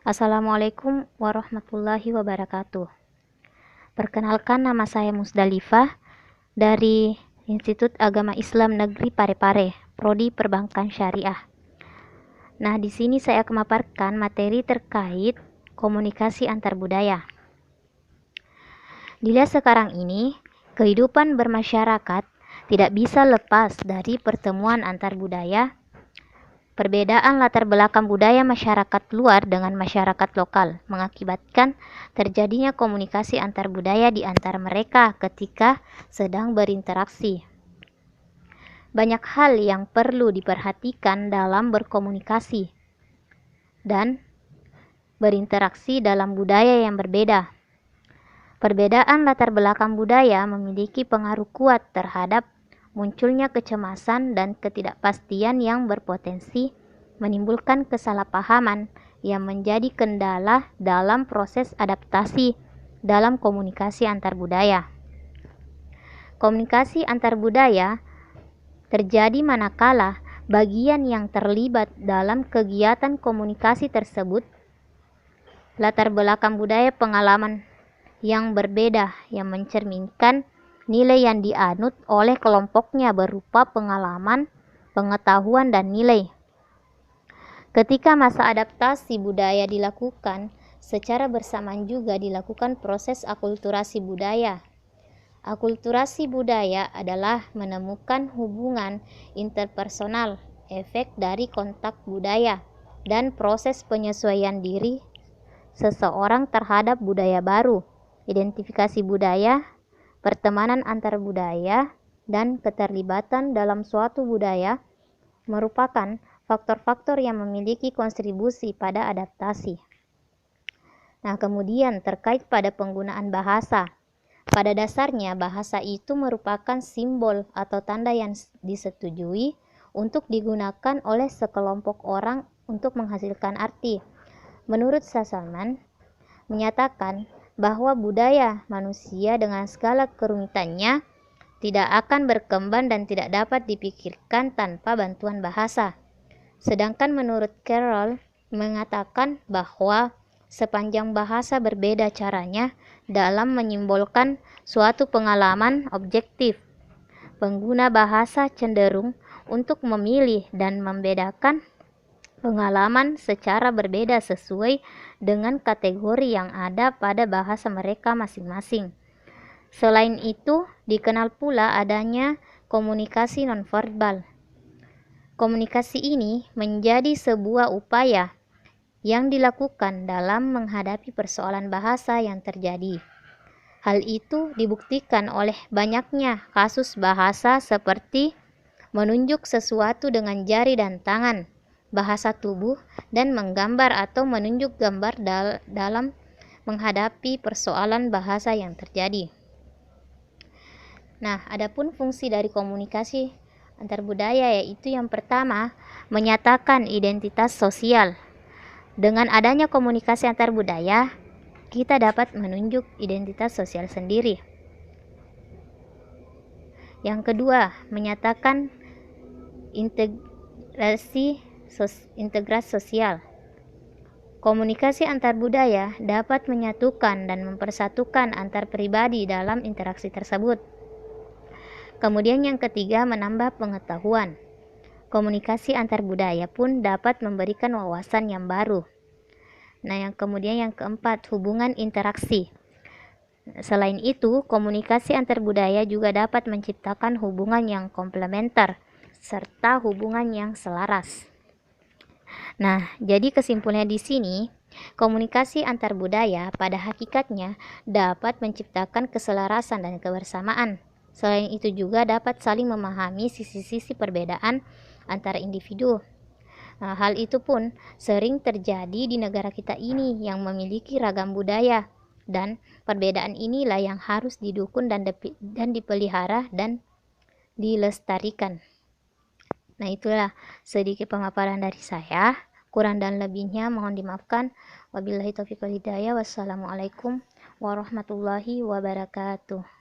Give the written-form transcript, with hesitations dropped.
Assalamualaikum warahmatullahi wabarakatuh. Perkenalkan, nama saya Musdalifah dari Institut Agama Islam Negeri Parepare, Prodi Perbankan Syariah. Nah, di sini saya akan memaparkan materi terkait komunikasi antar budaya. Dilihat sekarang ini, kehidupan bermasyarakat tidak bisa lepas dari pertemuan antar budaya. Perbedaan latar belakang budaya masyarakat luar dengan masyarakat lokal mengakibatkan terjadinya komunikasi antar budaya di antara mereka ketika sedang berinteraksi. Banyak hal yang perlu diperhatikan dalam berkomunikasi dan berinteraksi dalam budaya yang berbeda. Perbedaan latar belakang budaya memiliki pengaruh kuat terhadap munculnya kecemasan dan ketidakpastian yang berpotensi menimbulkan kesalahpahaman yang menjadi kendala dalam proses adaptasi dalam komunikasi antar budaya. Komunikasi antar budaya terjadi manakala bagian yang terlibat dalam kegiatan komunikasi tersebut latar belakang budaya pengalaman yang berbeda yang mencerminkan nilai yang dianut oleh kelompoknya berupa pengalaman, pengetahuan, dan nilai. Ketika masa adaptasi budaya dilakukan, secara bersamaan juga dilakukan proses akulturasi budaya. Akulturasi budaya adalah menemukan hubungan interpersonal, efek dari kontak budaya, dan proses penyesuaian diri seseorang terhadap budaya baru, identifikasi budaya, pertemanan antar budaya, dan keterlibatan dalam suatu budaya merupakan faktor-faktor yang memiliki kontribusi pada adaptasi. Nah, kemudian terkait pada penggunaan bahasa. Pada dasarnya, bahasa itu merupakan simbol atau tanda yang disetujui untuk digunakan oleh sekelompok orang untuk menghasilkan arti. Menurut Sasalman, menyatakan bahwa budaya manusia dengan segala kerumitannya tidak akan berkembang dan tidak dapat dipikirkan tanpa bantuan bahasa. Sedangkan menurut Carroll mengatakan bahwa sepanjang bahasa berbeda caranya dalam menyimbolkan suatu pengalaman objektif, pengguna bahasa cenderung untuk memilih dan membedakan pengalaman secara berbeda sesuai dengan kategori yang ada pada bahasa mereka masing-masing. Selain itu, dikenal pula adanya komunikasi nonverbal. Komunikasi ini menjadi sebuah upaya yang dilakukan dalam menghadapi persoalan bahasa yang terjadi. Hal itu dibuktikan oleh banyaknya kasus bahasa seperti menunjuk sesuatu dengan jari dan tangan, bahasa tubuh, dan menggambar atau menunjuk gambar dalam menghadapi persoalan bahasa yang terjadi. Nah, adapun fungsi dari komunikasi antar budaya yaitu yang pertama, menyatakan identitas sosial. Dengan adanya komunikasi antar budaya, kita dapat menunjuk identitas sosial sendiri. Yang kedua, menyatakan integrasi sosial. Komunikasi antar budaya dapat menyatukan dan mempersatukan antar pribadi dalam interaksi tersebut. Kemudian yang ketiga, menambah pengetahuan. Komunikasi antar budaya pun dapat memberikan wawasan yang baru. Nah, kemudian yang keempat, hubungan interaksi. Selain itu, komunikasi antar budaya juga dapat menciptakan hubungan yang komplementer serta hubungan yang selaras. Nah, jadi kesimpulannya di sini, komunikasi antar budaya pada hakikatnya dapat menciptakan keselarasan dan kebersamaan. Selain itu juga dapat saling memahami sisi-sisi perbedaan antara individu. Nah, hal itu pun sering terjadi di negara kita ini yang memiliki ragam budaya, dan perbedaan inilah yang harus didukung dan dipelihara dan dilestarikan. Nah, itulah sedikit pemaparan dari saya. Kurang dan lebihnya mohon dimaafkan. Wabillahi taufiq wal hidayah. Wassalamualaikum warahmatullahi wabarakatuh.